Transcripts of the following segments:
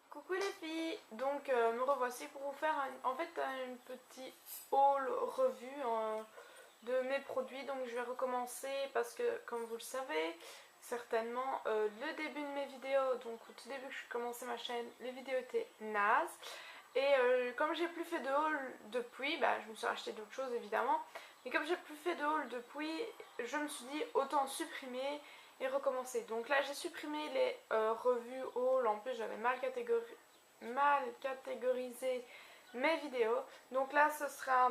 Coucou les filles, donc me revoici pour vous faire en fait une petite haul revue de mes produits. Donc je vais recommencer parce que comme vous le savez certainement, le début de mes vidéos, donc au tout début que je commençais ma chaîne, les vidéos étaient nazes. Et comme j'ai plus fait de haul depuis, je me suis acheté d'autres choses évidemment, mais comme j'ai plus fait de haul depuis, je me suis dit autant supprimer et recommencer. Donc là j'ai supprimé les revues haul, en plus j'avais mal catégorisé mes vidéos. Donc là ce sera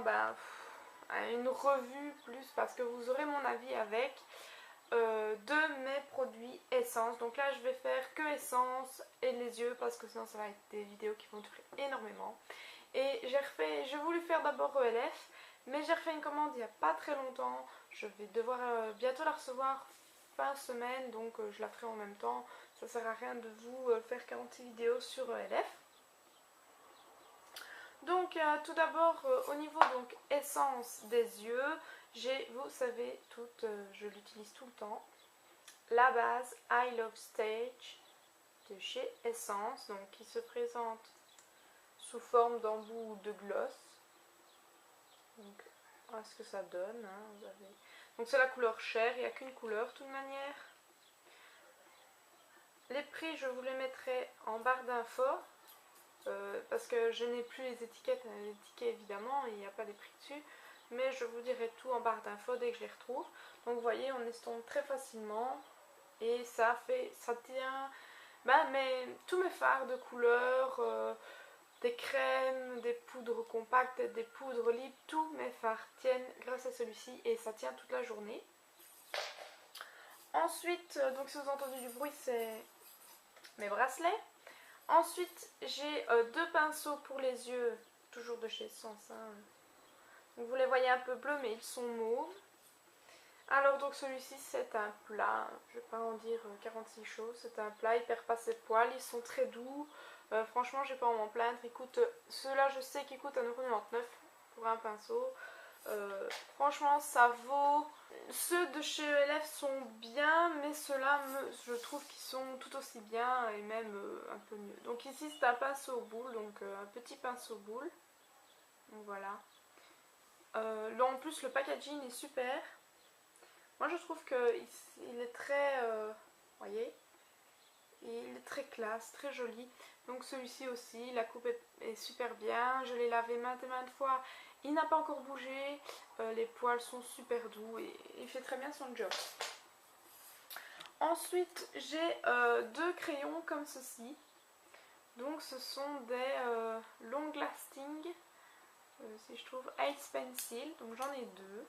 une revue plus parce que vous aurez mon avis avec de mes produits essence. Donc là je vais faire que essence et les yeux parce que sinon ça va être des vidéos qui vont durer énormément. Et j'ai voulu faire d'abord ELF, mais j'ai refait une commande il n'y a pas très longtemps. Je vais devoir bientôt la recevoir fin semaine, donc je la ferai en même temps. Ça sert à rien de vous faire 46 vidéos sur ELF. Donc tout d'abord au niveau donc essence des yeux, j'ai, vous savez toutes, je l'utilise tout le temps, la base I Love Stage de chez Essence, donc qui se présente sous forme d'embout ou de gloss. Donc voilà ce que ça donne, hein, vous avez... Donc c'est la couleur chair, il n'y a qu'une couleur de toute manière. Les prix je vous les mettrai en barre d'infos. Parce que je n'ai plus les étiquettes, les tickets évidemment, il n'y a pas les prix dessus, mais je vous dirai tout en barre d'infos dès que je les retrouve. Donc vous voyez, on estompe très facilement et ça tient tous mes fards de couleur, des crèmes, des poudres compactes, des poudres libres, tous mes fards tiennent grâce à celui-ci et ça tient toute la journée. Ensuite, donc si vous entendez du bruit, c'est mes bracelets. Ensuite, j'ai deux pinceaux pour les yeux, toujours de chez Essence. Hein. Donc, vous les voyez un peu bleus, mais ils sont mauves. Alors, donc celui-ci, c'est un plat. Je ne vais pas en dire 46 choses. C'est un plat, il perd pas ses poils, ils sont très doux. Franchement, je n'ai pas à m'en plaindre. Ceux-là, je sais qu'ils coûtent 1,99 € pour un pinceau. Franchement, ça vaut... Ceux de chez ELF sont bien, mais ceux-là, je trouve qu'ils sont tout aussi bien et même un peu mieux. Donc ici, c'est un pinceau boule, donc un petit pinceau boule. Donc voilà. Là, en plus, le packaging est super. Moi, je trouve qu'il est très... voyez, il est très classe, très joli. Donc celui-ci aussi, la coupe est super bien. Je l'ai lavé maintes et maintes fois. Il n'a pas encore bougé. Les poils sont super doux et il fait très bien son job. Ensuite, j'ai deux crayons comme ceci. Donc ce sont des long lasting, si je trouve, Ice Pencil. Donc j'en ai deux.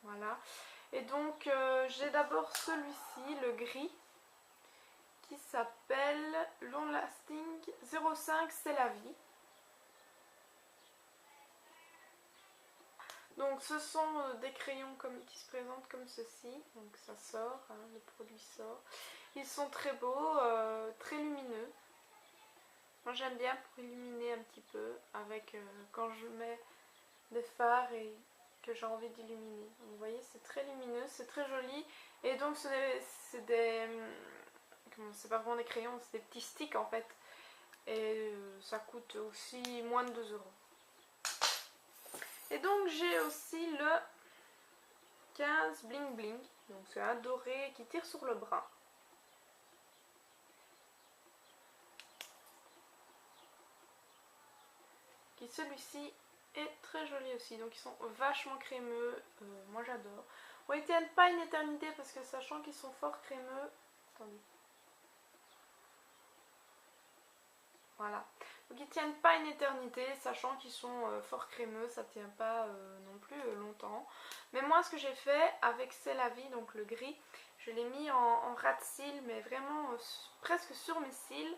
Voilà. Et donc j'ai d'abord celui-ci, le gris, qui s'appelle Long Lasting 05 C'est la vie. Donc ce sont des crayons qui se présentent comme ceci. Donc ça sort, hein, le produit sort. Ils sont très beaux, très lumineux. Moi j'aime bien pour illuminer un petit peu avec quand je mets des fards et que j'ai envie d'illuminer. Vous voyez, c'est très lumineux, c'est très joli. Et donc c'est des... c'est pas vraiment des crayons, c'est des petits sticks en fait. Et ça coûte aussi moins de 2 €. Et donc j'ai aussi le 15 Bling Bling. Donc c'est un doré qui tire sur le bras. Qui celui-ci est très joli aussi. Donc ils sont vachement crémeux. Moi j'adore. Bon, ils tiennent pas une éternité parce que sachant qu'ils sont fort crémeux. Attendez. Voilà. Donc ils tiennent pas une éternité, sachant qu'ils sont fort crémeux, ça tient pas non plus longtemps. Mais moi ce que j'ai fait avec C'est la vie, donc le gris, je l'ai mis en ras de cils, mais vraiment presque sur mes cils.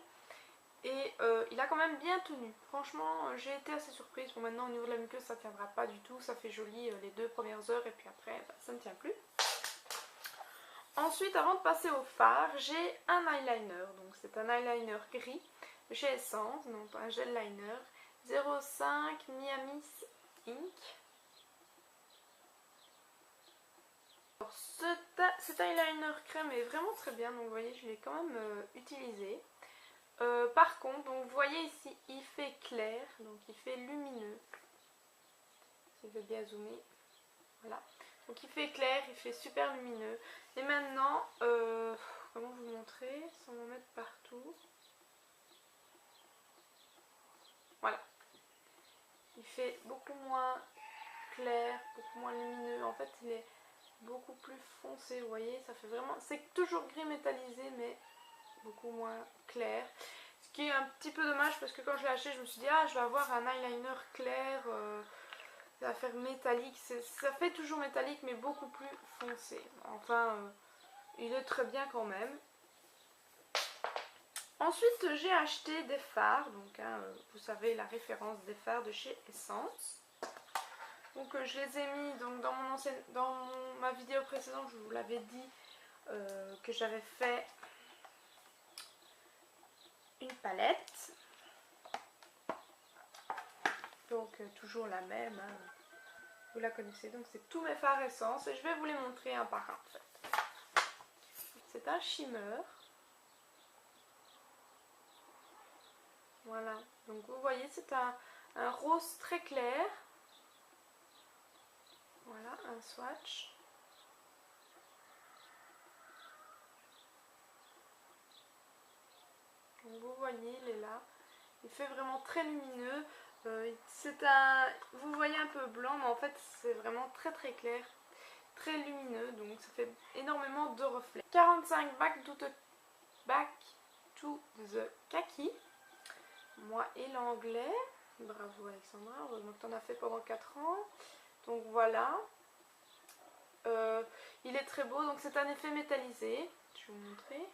Et il a quand même bien tenu. Franchement, j'ai été assez surprise. Bon, maintenant au niveau de la muqueuse ça ne tiendra pas du tout, ça fait joli les 2 premières heures et puis après ça ne tient plus. Ensuite, avant de passer au fard, j'ai un eyeliner. Donc c'est un eyeliner gris chez Essence, donc un gel liner 05 Miami Ink. Alors, cet eyeliner crème est vraiment très bien, donc vous voyez je l'ai quand même utilisé. Par contre, donc vous voyez ici il fait clair, donc il fait lumineux. Si je veux bien zoomer, voilà. Donc il fait clair, il fait super lumineux. Et maintenant, comment vous montrer sans m'en mettre partout. Voilà. Il fait beaucoup moins clair, beaucoup moins lumineux. En fait, il est beaucoup plus foncé, vous voyez, ça fait vraiment... C'est toujours gris métallisé, mais beaucoup moins clair. Ce qui est un petit peu dommage parce que quand je l'ai acheté, je me suis dit, ah, je vais avoir un eyeliner clair, ça va faire métallique. Ça fait toujours métallique, mais beaucoup plus foncé. Enfin, il est très bien quand même. Ensuite, j'ai acheté des fards, donc vous savez la référence des fards de chez Essence. Donc je les ai mis donc, dans ma vidéo précédente, je vous l'avais dit que j'avais fait une palette. Donc toujours la même, hein. Vous la connaissez, donc c'est tous mes fards Essence et je vais vous les montrer un par un en fait. C'est un shimmer. Voilà, donc vous voyez c'est un rose très clair. Voilà, un swatch. Donc vous voyez, il est là. Il fait vraiment très lumineux. Vous voyez un peu blanc, mais en fait c'est vraiment très très clair, très lumineux, donc ça fait énormément de reflets. 45 back to the kaki. Moi et l'anglais. Bravo Alexandra, heureusement que tu en as fait pendant 4 ans. Donc voilà. Il est très beau, donc c'est un effet métallisé. Je vais vous montrer.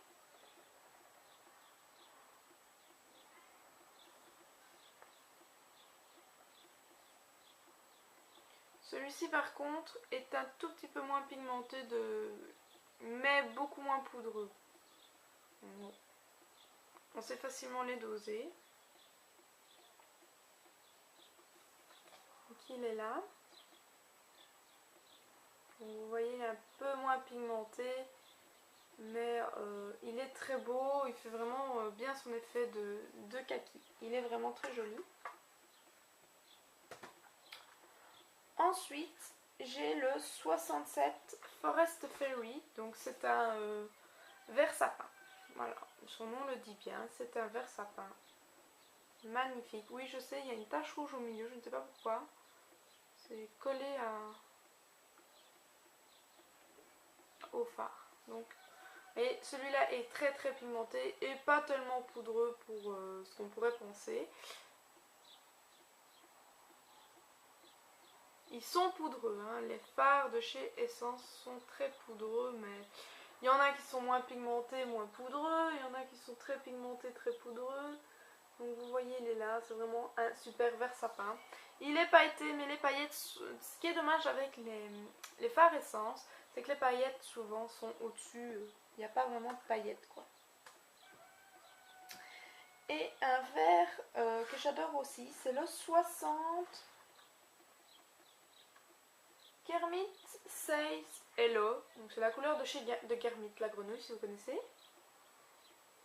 Celui-ci par contre est un tout petit peu moins pigmenté, mais beaucoup moins poudreux. On sait facilement les doser. Donc il est là. Donc, vous voyez, il est un peu moins pigmenté, mais il est très beau. Il fait vraiment bien son effet de kaki. Il est vraiment très joli. Ensuite, j'ai le 67 Forest Fairy. Donc c'est un vert sapin. Voilà, son nom le dit bien. C'est un vert sapin. Magnifique. Oui, je sais, il y a une tache rouge au milieu. Je ne sais pas pourquoi. C'est collé au phare. Donc, et celui-là est très très pigmenté et pas tellement poudreux pour ce qu'on pourrait penser. Ils sont poudreux, hein. Les fards de chez Essence sont très poudreux, mais il y en a qui sont moins pigmentés, moins poudreux, il y en a qui sont très pigmentés, très poudreux. Donc vous voyez, il est là, c'est vraiment un super vert sapin. Il est pailleté, mais les paillettes, ce qui est dommage avec les fards Essence, c'est que les paillettes souvent sont au-dessus, il n'y a pas vraiment de paillettes quoi. Et un vert que j'adore aussi, c'est le 60 Kermit Says Hello. Donc c'est la couleur de chez Kermit, la grenouille si vous connaissez.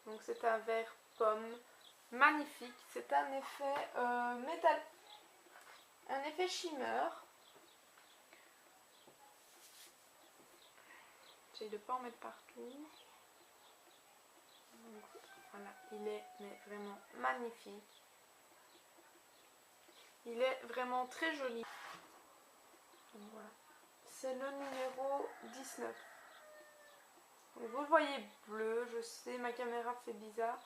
Donc c'est un vert pomme magnifique. C'est un effet métal, un effet shimmer. J'essaie de ne pas en mettre partout. Donc, voilà, il est mais vraiment magnifique. Il est vraiment très joli. Donc, voilà. C'est le numéro 19. Donc, vous le voyez bleu, je sais, ma caméra fait bizarre.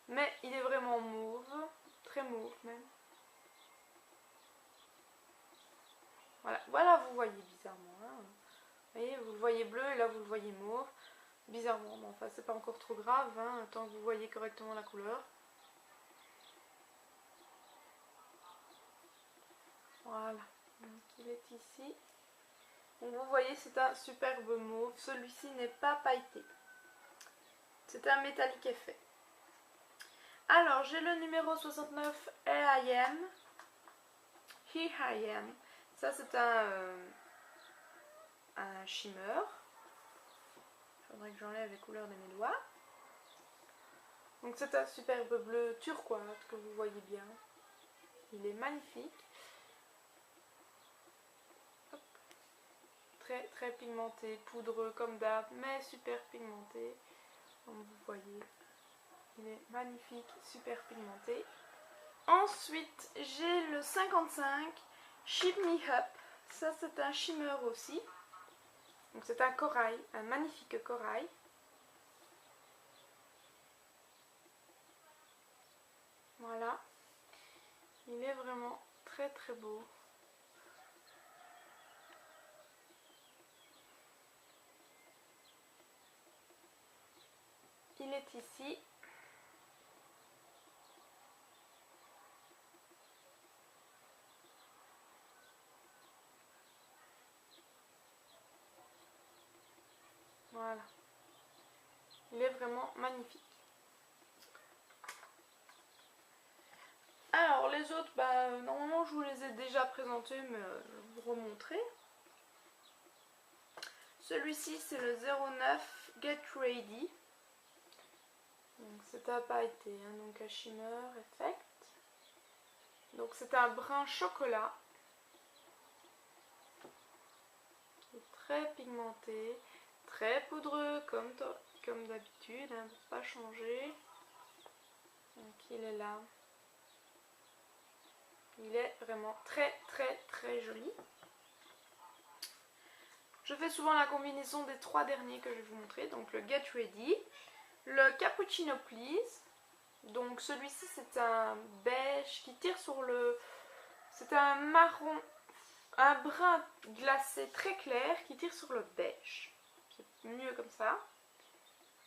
Mais il est vraiment mauve, très mauve même. Voilà, voilà vous voyez bizarrement. Hein. Vous voyez, vous le voyez bleu et là vous le voyez mauve. Bizarrement, mais enfin c'est pas encore trop grave, hein, tant que vous voyez correctement la couleur. Voilà, donc il est ici. Donc vous voyez c'est un superbe mauve, celui-ci n'est pas pailleté. C'est un métallique effet. Alors j'ai le numéro 69 Here I Am. Here I Am. Ça c'est un shimmer. faudrait que j'enlève les couleurs de mes doigts. Donc c'est un superbe bleu turquoise que vous voyez bien. Il est magnifique. Hop. Très très pigmenté, poudreux comme d'hab, mais super pigmenté. Comme vous voyez, il est magnifique, super pigmenté. Ensuite, j'ai le 55 Ship Me Up. Ça c'est un shimmer aussi. Donc c'est un corail, un magnifique corail. Voilà. Il est vraiment très très beau. Il est ici. Voilà. Il est vraiment magnifique. Alors les autres, normalement je vous les ai déjà présentés, mais je vais vous remontrer. Celui-ci c'est le 09 Get Ready. Donc c'est à pailleté, hein, donc un shimmer effect. Donc c'est un brun chocolat. Qui est très pigmenté, très poudreux comme d'habitude, hein, pour pas changer. Donc il est là. Il est vraiment très très très joli. Je fais souvent la combinaison des trois derniers que je vais vous montrer. Donc le Get Ready, le Cappuccino Please. Donc celui-ci c'est un beige qui tire sur le... C'est un marron, un brun glacé très clair qui tire sur le beige. C'est mieux comme ça.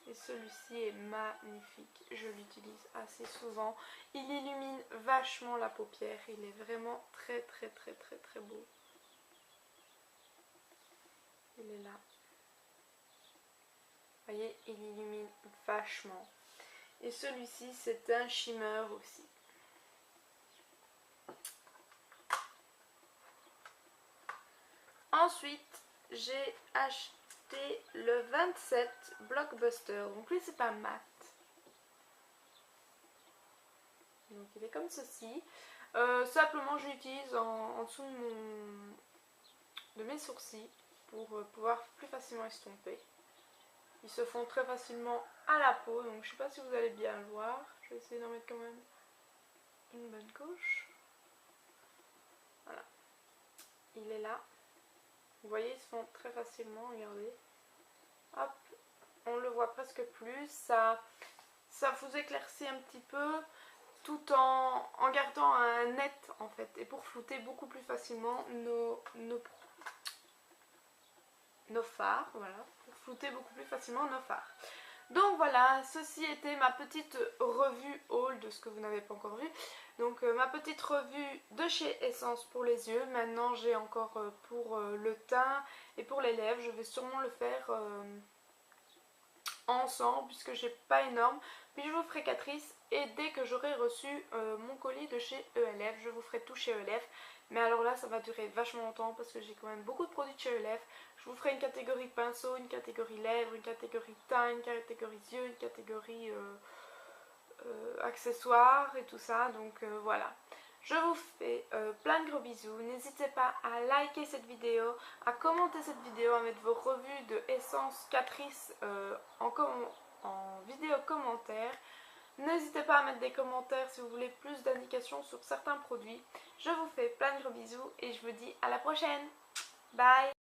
Et celui-ci est magnifique, je l'utilise assez souvent. Il illumine vachement la paupière, il est vraiment très très très très très beau. Il est là. Vous voyez, il illumine vachement. Et celui-ci c'est un shimmer aussi. Ensuite, j'ai acheté le 27 Blockbuster. Donc lui c'est pas mat. Donc il est comme ceci. Simplement je l'utilise en dessous de mes sourcils pour pouvoir plus facilement estomper. Ils se font très facilement à la peau, donc je sais pas si vous allez bien le voir. Je vais essayer d'en mettre quand même une bonne couche. Voilà. Il est là. Vous voyez, ils se font très facilement, regardez. Hop, on le voit presque plus. Ça vous éclaircit un petit peu tout en gardant un net en fait. Et pour flouter beaucoup plus facilement nos fards, voilà. Pour flouter beaucoup plus facilement nos fards. Donc voilà, ceci était ma petite revue haul de ce que vous n'avez pas encore vu. Donc ma petite revue de chez Essence pour les yeux. Maintenant j'ai encore pour le teint et pour les lèvres. Je vais sûrement le faire ensemble puisque j'ai pas énorme. Puis je vous ferai Catrice et dès que j'aurai reçu mon colis de chez ELF, je vous ferai tout chez ELF. Mais alors là ça va durer vachement longtemps parce que j'ai quand même beaucoup de produits de chez ELF. Je vous ferai une catégorie pinceau, une catégorie lèvres, une catégorie teint, une catégorie yeux, une catégorie accessoires et tout ça. Donc voilà. Je vous fais plein de gros bisous. N'hésitez pas à liker cette vidéo, à commenter cette vidéo, à mettre vos revues de Essence Catrice en vidéo commentaire. N'hésitez pas à mettre des commentaires si vous voulez plus d'indications sur certains produits. Je vous fais plein de gros bisous et je vous dis à la prochaine. Bye!